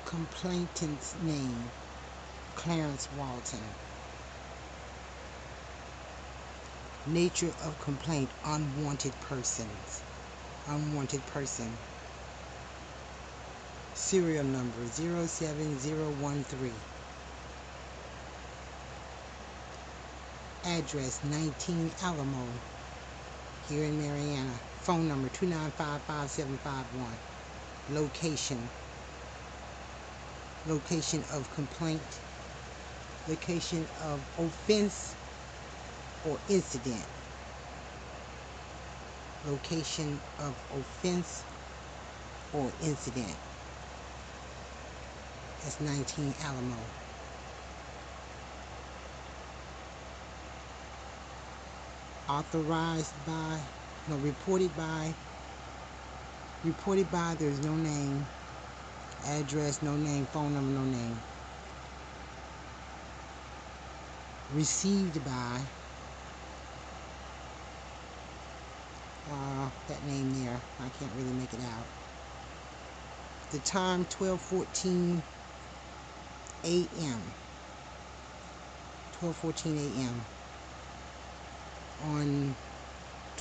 Complainant's name, Clarence Walton. Nature of complaint, unwanted persons. Unwanted person. Serial number 07013. Address 19 Alamo, here in Mariana. Phone number 295-5751. Location of complaint. Location of offense or incident. Location of offense or incident. That's 19 Alamo. Authorized by, no, reported by, there's no name, address, no name, phone number, no name. Received by, that name there, I can't really make it out. The time, 12:14 a.m. 12:14 a.m. on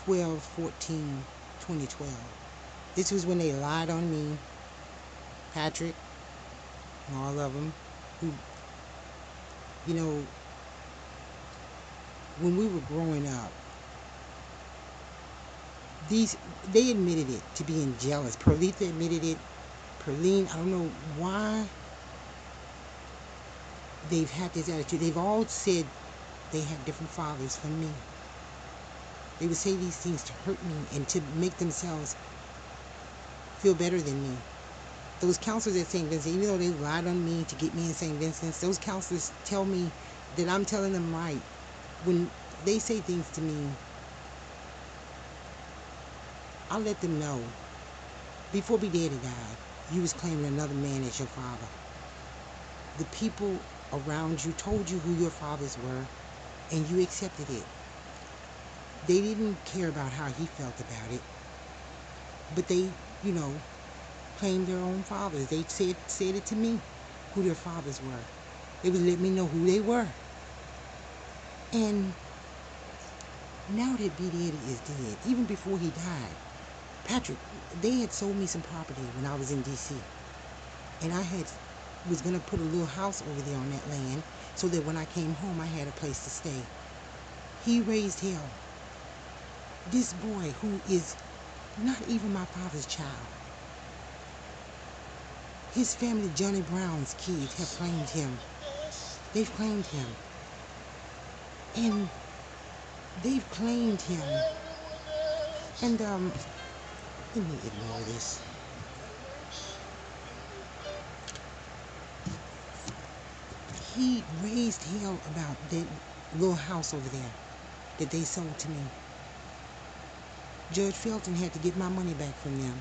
12/14/2012. This was when they lied on me, Patrick, and all of them, who, you know, when we were growing up, they admitted it, to being jealous. Perlita admitted it. Perline, I don't know why they've had this attitude. They've all said they had different fathers from me. They would say these things to hurt me and to make themselves feel better than me. Those counselors at St. Vincent, even though they lied on me to get me in St. Vincent's, those counselors tell me that I'm telling them right. When they say things to me, I'll let them know. Before my daddy died, you was claiming another man as your father. The people around you told you who your fathers were, and you accepted it. They didn't care about how he felt about it, but they, you know, claimed their own fathers. They said it to me, who their fathers were. They would let me know who they were. And now that B. Daddy is dead, even before he died, Patrick, they had sold me some property when I was in D.C. And I was going to put a little house over there on that land so that when I came home, I had a place to stay. He raised hell. This boy, who is not even my father's child. His family, Johnny Brown's kids, have claimed him. They've claimed him. And they've claimed him. And, let me ignore this. He raised hell about that little house over there that they sold to me. Judge Felton had to get my money back from them.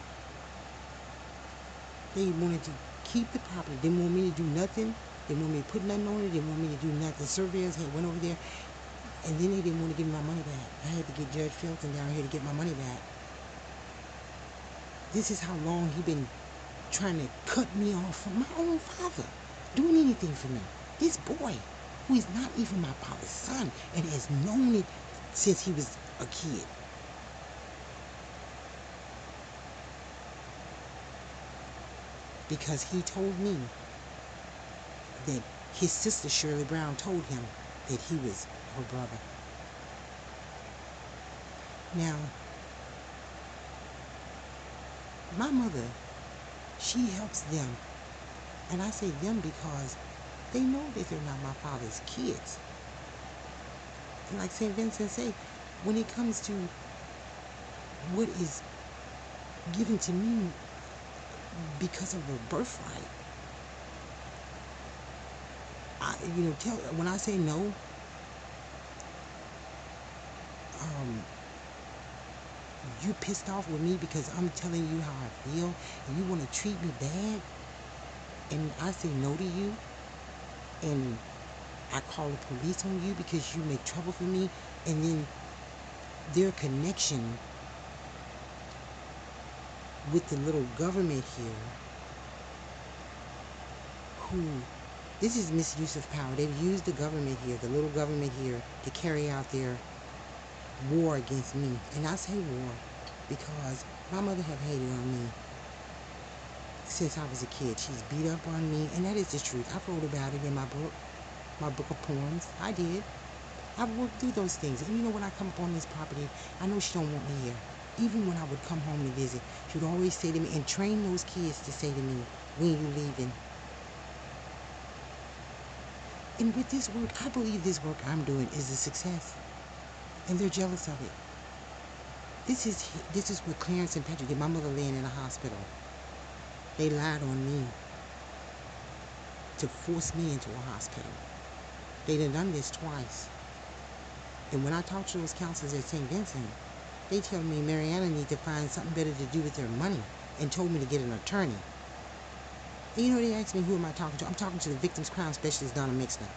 They wanted to keep the property. They didn't want me to do nothing. They didn't want me to put nothing on it. They didn't want me to do nothing. The surveyors had went over there, and then they didn't want to give me my money back. I had to get Judge Felton down here to get my money back. This is how long he been trying to cut me off from my own father, doing anything for me. This boy, who is not even my father's son, and has known it since he was a kid. Because he told me that his sister Shirley Brown told him that he was her brother. Now, my mother, she helps them. And I say them because they know that they're not my father's kids. And like St. Vincent say, when it comes to what is given to me because of a birthright, when I say no, you're pissed off with me because I'm telling you how I feel and you want to treat me bad, and I say no to you, and I call the police on you because you make trouble for me, and then their connection with the little government here who, this is misuse of power. They've used the government here, the little government here, to carry out their war against me. And I say war because my mother have hated on me since I was a kid. She's beat up on me, and that is the truth. I wrote about it in my book of poems. I did. I've worked through those things. And you know, when I come up on this property, I know she don't want me here. Even when I would come home to visit, she would always say to me, and train those kids to say to me, when you leaving? And with this work, I believe this work I'm doing is a success. And they're jealous of it. This is what Clarence and Patrick did. My mother laying in a hospital. They lied on me to force me into a hospital. They done this twice. And when I talk to those counselors at St. Vincent, they tell me Mariana need to find something better to do with their money and told me to get an attorney. And you know, they asked me, who am I talking to? I'm talking to the victim's crime specialist, Donna Mixner.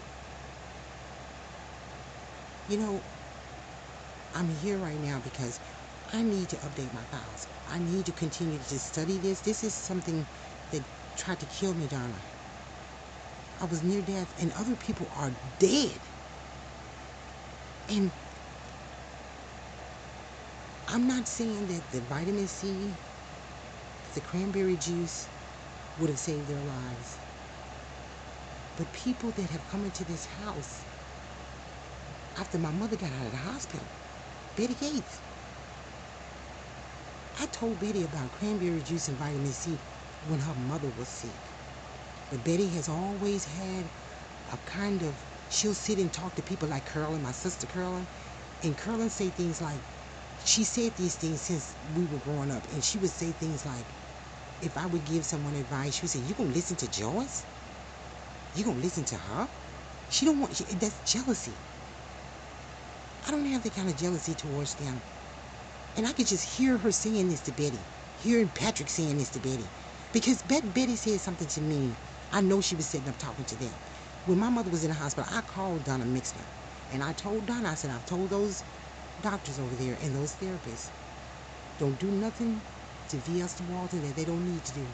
You know, I'm here right now because I need to update my files. I need to continue to study this. This is something that tried to kill me, Donna. I was near death, and other people are dead. And I'm not saying that the vitamin C, the cranberry juice would have saved their lives. But people that have come into this house after my mother got out of the hospital, Betty Gates. I told Betty about cranberry juice and vitamin C when her mother was sick. But Betty has always had a kind of, she'll sit and talk to people like Curlin, my sister Curlin, and Curlin say things like, she said these things since we were growing up, and she would say things like, if I would give someone advice, she would say, you gonna listen to Joyce? You gonna listen to her? She don't want, that's jealousy. I don't have that kind of jealousy towards them. And I could just hear her saying this to Betty, hearing Patrick saying this to Betty. Because Betty said something to me. I know she was sitting up talking to them. When my mother was in the hospital, I called Donna Mixner. And I told Donna, I said, I've told those doctors over there and those therapists, don't do nothing to V.S. Walton that they don't need to do.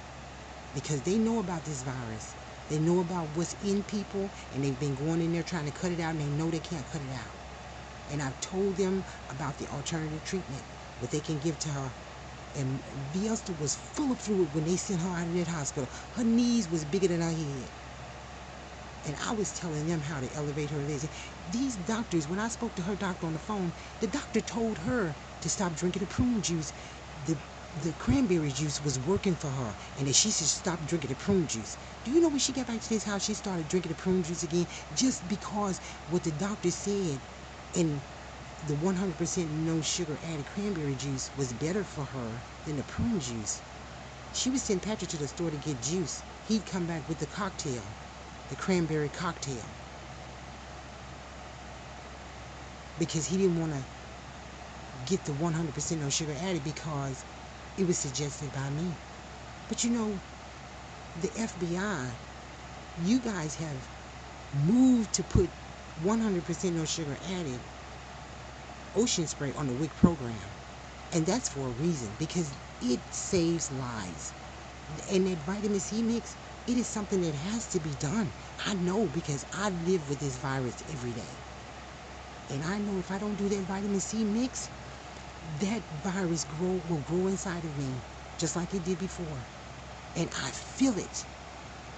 Because they know about this virus. They know about what's in people, and they've been going in there trying to cut it out, and they know they can't cut it out. And I've told them about the alternative treatment, what they can give to her. And Viesta was full of fluid when they sent her out of that hospital. Her knees was bigger than her head. And I was telling them how to elevate her legs. These doctors, when I spoke to her doctor on the phone, the doctor told her to stop drinking the prune juice. The cranberry juice was working for her, and that she should stop drinking the prune juice. Do you know when she got back to this house, she started drinking the prune juice again, just because what the doctor said in the 100% no sugar added cranberry juice was better for her than the prune juice. She would send Patrick to the store to get juice. He'd come back with the cocktail, the cranberry cocktail, because he didn't want to get the 100% no sugar added because it was suggested by me. But you know, the FBI, you guys have moved to put 100% no sugar added ocean spray on the WIC program. And that's for a reason, because it saves lives. And that vitamin C mix, it is something that has to be done. I know, because I live with this virus every day. And I know if I don't do that vitamin C mix, that virus will grow inside of me, just like it did before. And I feel it,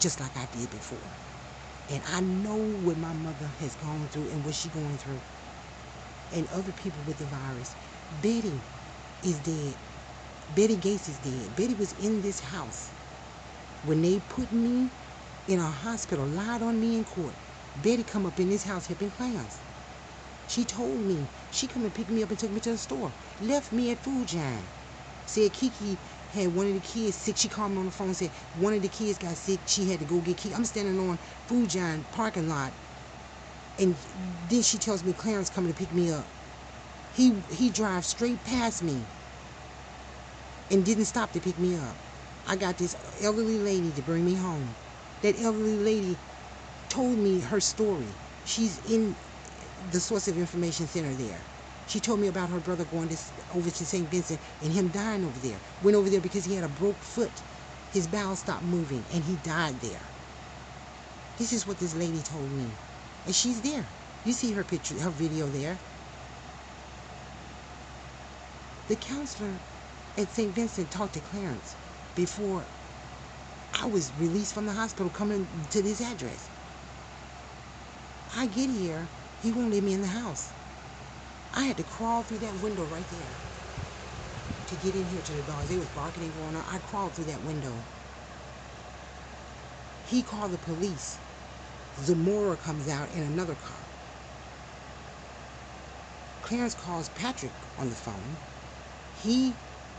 just like I did before. And I know what my mother has gone through and what she's going through. And other people with the virus. Betty is dead. Betty Gates is dead. Betty was in this house when they put me in a hospital, lied on me in court. Betty come up in this house helping clowns. She told me, she come and picked me up and took me to the store. Left me at Food Giant. Said Kiki had one of the kids sick. She called me on the phone and said one of the kids got sick. She had to go get Kiki. I'm standing on Food Giant parking lot. And then she tells me Clarence coming to pick me up. He drives straight past me and didn't stop to pick me up. I got this elderly lady to bring me home. That elderly lady told me her story. She's in the Source of Information Center there. She told me about her brother going over to St. Vincent and him dying over there. Went over there because he had a broke foot. His bowels stopped moving and he died there. This is what this lady told me. And she's there. You see her picture, her video there. The counselor at St. Vincent talked to Clarence before I was released from the hospital coming to this address. I get here, he won't let me in the house. I had to crawl through that window right there to get in here to the dogs. They was barking and going on. I crawled through that window. He called the police. Zamora comes out in another car. Clarence calls Patrick on the phone. He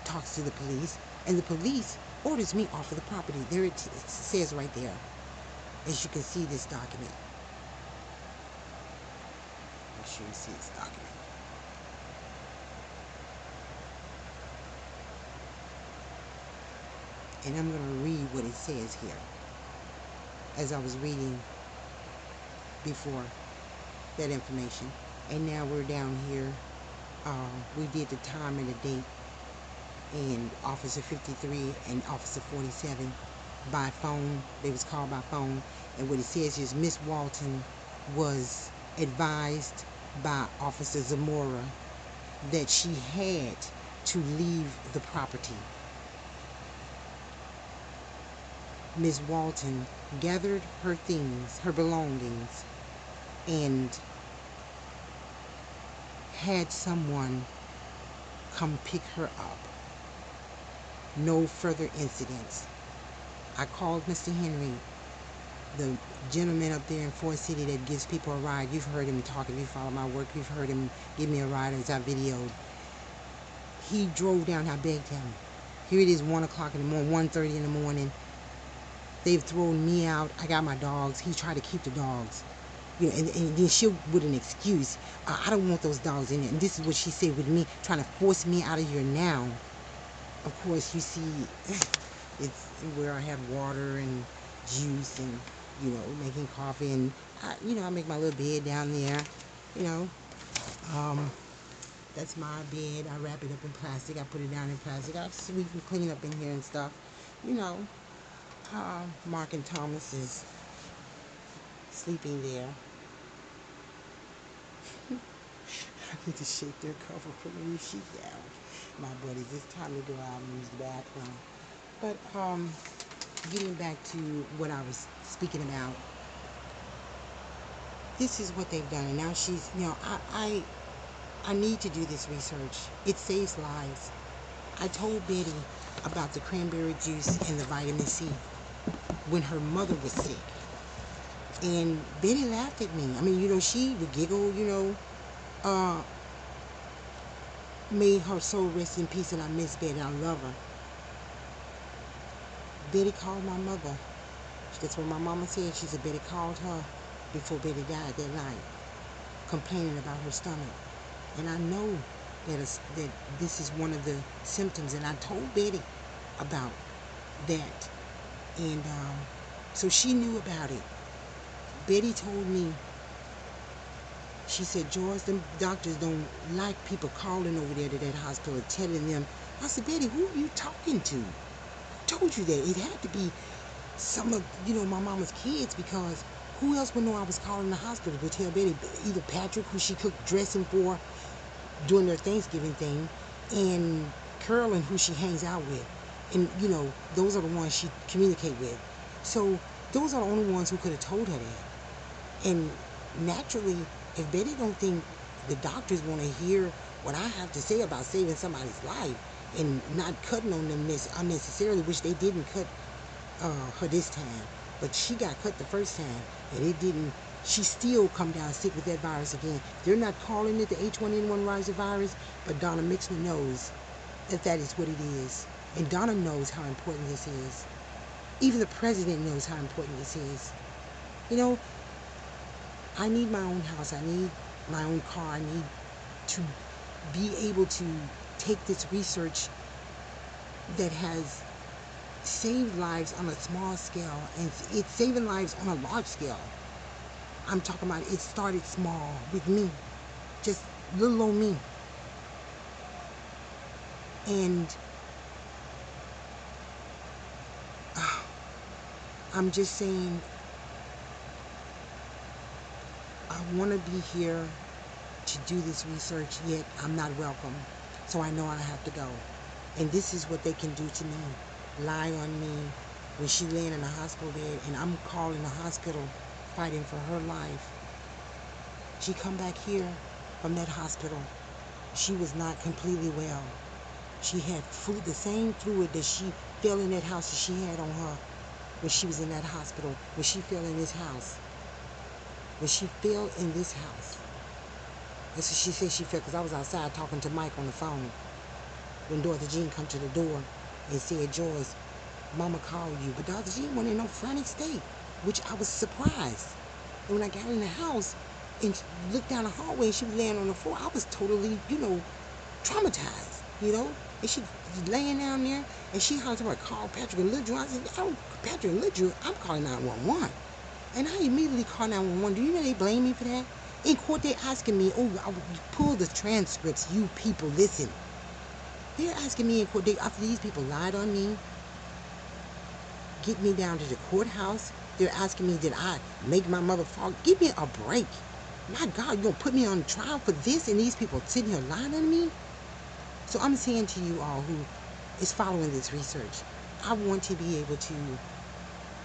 talks to the police, and the police orders me off of the property. There it says right there, as you can see this document. Make sure you see this document. And I'm going to read what it says here, as I was reading before that information. And now we're down here. We did the time and the date, and Officer 53 and Officer 47 by phone. They was called by phone, and what it says is Miss Walton was advised by Officer Zamora that she had to leave the property. Miss Walton gathered her things, her belongings, and had someone come pick her up. No further incidents. I called Mr. Henry, the gentleman up there in Fort City that gives people a ride. You've heard him talking. If you follow my work, you've heard him give me a ride as I videoed. He drove down. I begged him. Here it is, 1 o'clock in the morning, 1:30 in the morning. They've thrown me out. I got my dogs. He tried to keep the dogs. You know, and then she with an excuse. I don't want those dogs in there. And this is what she said with me, trying to force me out of here now. Of course, you see, it's where I have water and juice and, you know, making coffee. And, I make my little bed down there, you know. That's my bed. I wrap it up in plastic. I put it down in plastic. I sweep and clean up in here and stuff, you know. Mark and Thomas is sleeping there. I need to shake their cover, put a new sheet down. My buddies, it's time to go out and use the bathroom. But getting back to what I was speaking about, this is what they've done. And now she's, you know, I need to do this research. It saves lives. I told Betty about the cranberry juice and the vitamin C when her mother was sick. And Betty laughed at me. I mean, you know, she would giggle, you know. May her soul rest in peace, and I miss Betty. I love her. Betty called my mother. That's what my mama said. She said Betty called her before Betty died that night, complaining about her stomach. And I know that this is one of the symptoms, and I told Betty about that. And so she knew about it. Betty told me, she said, George, them doctors don't like people calling over there to that hospital telling them. I said, Betty, who are you talking to? Who told you that? It had to be some of, you know, my mama's kids, because who else would know I was calling the hospital to tell Betty? Either Patrick, who she cooked dressing for during their Thanksgiving thing, and Carolyn, who she hangs out with. And, you know, those are the ones she communicate with. So those are the only ones who could have told her that. And naturally, if Betty don't think the doctors want to hear what I have to say about saving somebody's life and not cutting on them unnecessarily, which they didn't cut her this time, but she got cut the first time, and it didn't. She still come down sick with that virus again. They're not calling it the H1N1 riser virus, but Donna Mixner knows that that is what it is. And Donna knows how important this is. Even the president knows how important this is. You know, I need my own house. I need my own car. I need to be able to take this research that has saved lives on a small scale, and it's saving lives on a large scale. I'm talking about it started small with me, just little old me. And I'm just saying, want to be here to do this research, yet I'm not welcome. So I know I have to go. And this is what they can do to me. Lie on me when she laying in a hospital bed and I'm calling the hospital fighting for her life. She come back here from that hospital. She was not completely well. She had fluid, the same fluid that she fell in that house that she had on her when she was in that hospital, when she fell in this house. When she fell in this house. That's what she said she fell, because I was outside talking to Mike on the phone when Dorothy Jean come to the door and said, Joyce, Mama called you. But Dorothy Jean wasn't in no frantic state, which I was surprised. And when I got in the house and looked down the hallway and she was laying on the floor, I was totally, traumatized, And she was laying down there and she hollered to her, call Patrick and Lidrew. I said, Patrick and Lidrew, I'm calling 911. And I immediately called 911. Do you know they blame me for that? In court, they're asking me, I would pull the transcripts, you people, listen. They're asking me in court, after these people lied on me, get me down to the courthouse, they're asking me, did I make my mother fall? Give me a break. My God, you're going to put me on trial for this and these people sitting here lying on me? So I'm saying to you all who is following this research, I want to be able to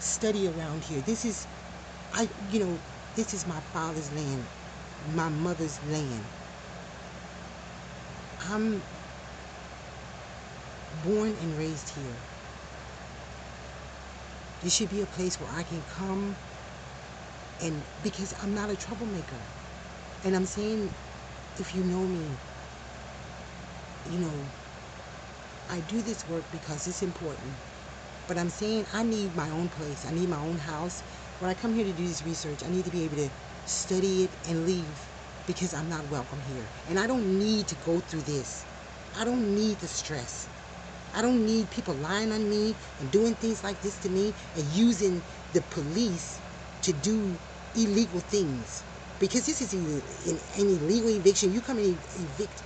study around here. This is my father's land, my mother's land. I'm born and raised here. This should be a place where I can come and, because I'm not a troublemaker. And I'm saying, if you know me, I do this work because it's important. But I'm saying I need my own place. I need my own house. When I come here to do this research, I need to be able to study it and leave, because I'm not welcome here. And I don't need to go through this. I don't need the stress. I don't need people lying on me and doing things like this to me and using the police to do illegal things. Because this is an illegal eviction. You come and evict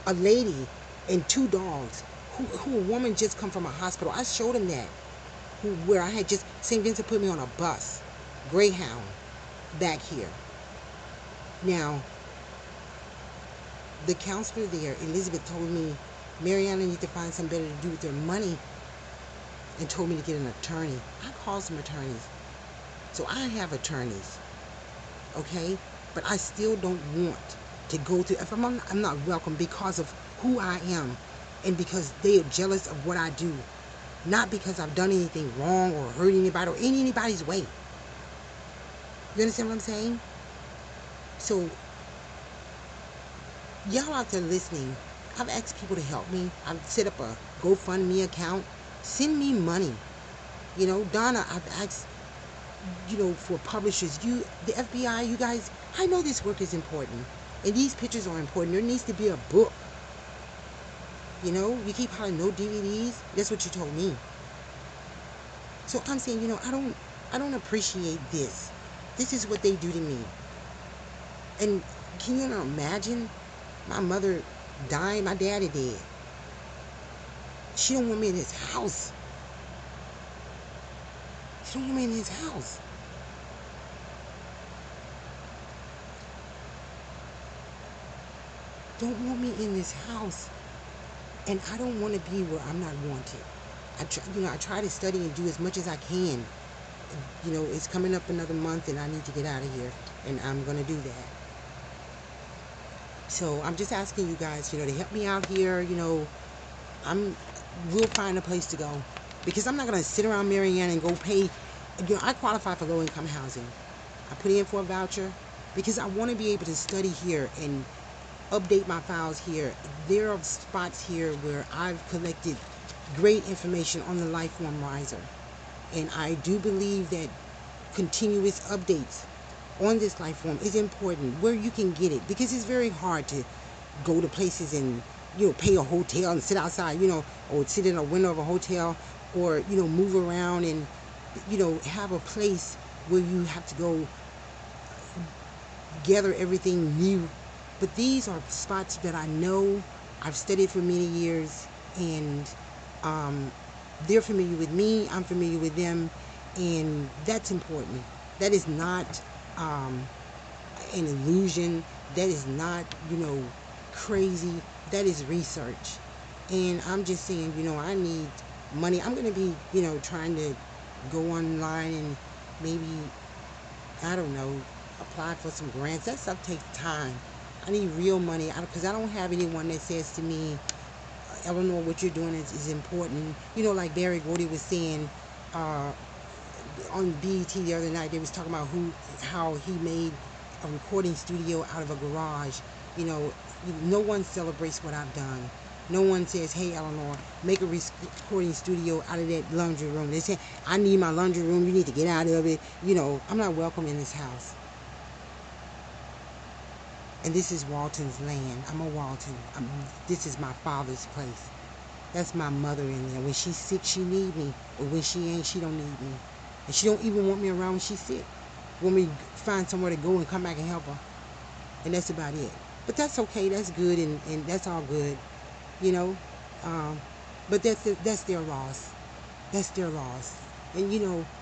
a lady and 2 dogs who a woman just come from a hospital. I showed him that. Where I had just, St. Vincent put me on a bus, Greyhound, back here. Now, the counselor there, Elizabeth, told me, Mariana needs to find something better to do with their money, and told me to get an attorney. I called some attorneys. So I have attorneys, okay? But I still don't want to go through, if I'm not welcome because of who I am and because they are jealous of what I do. Not because I've done anything wrong or hurt anybody or in anybody's way. You understand what I'm saying? So, y'all out there listening, I've asked people to help me. I've set up a GoFundMe account. Send me money. Donna, I've asked, for publishers. The FBI, you guys, I know this work is important. And these pictures are important. There needs to be a book. You keep hollering no DVDs. That's what you told me. So I'm saying, I don't appreciate this. This is what they do to me. And can you imagine my mother dying, my daddy dead? She don't want me in his house. She don't want me in his house. Don't want me in this house. And I don't want to be where I'm not wanted. I try to study and do as much as I can. It's coming up another month and I need to get out of here. And I'm going to do that. So I'm just asking you guys, to help me out here. We'll find a place to go. Because I'm not going to sit around Marianne and go pay. I qualify for low-income housing. I put in for a voucher because I want to be able to study here and update my files here. There are spots here where I've collected great information on the life form riser. And I do believe that continuous updates on this life form is important, where you can get it, because it's very hard to go to places and pay a hotel and sit outside, or sit in a window of a hotel, or move around and have a place where you have to go gather everything new. But these are spots that I know I've studied for many years, and they're familiar with me, I'm familiar with them, and that's important. That is not an illusion. That is not, crazy. That is research. And I'm just saying, I need money. I'm going to be, trying to go online and maybe, I don't know, apply for some grants. That stuff takes time. I need real money because I don't have anyone that says to me, Eleanor, what you're doing is important. Like Barry Gordy was saying, uh, on BET the other night, they was talking about how he made a recording studio out of a garage. You know, no one celebrates what I've done. No one says, "Hey, Eleanor, make a recording studio out of that laundry room." They say, "I need my laundry room. You need to get out of it." I'm not welcome in this house. And this is Walton's land. I'm a Walton. This is my father's place. That's my mother in there. When she's sick, she need me. But when she ain't, she don't need me. And she don't even want me around when she's sick. Want me to find somewhere to go and come back and help her. And that's about it. But that's okay. That's good, and that's all good. You know. Um, but that's their loss. That's their loss. And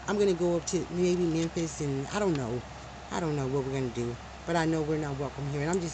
I'm gonna go up to maybe Memphis, and I don't know. I don't know what we're gonna do. But I know we're not welcome here. And I'm just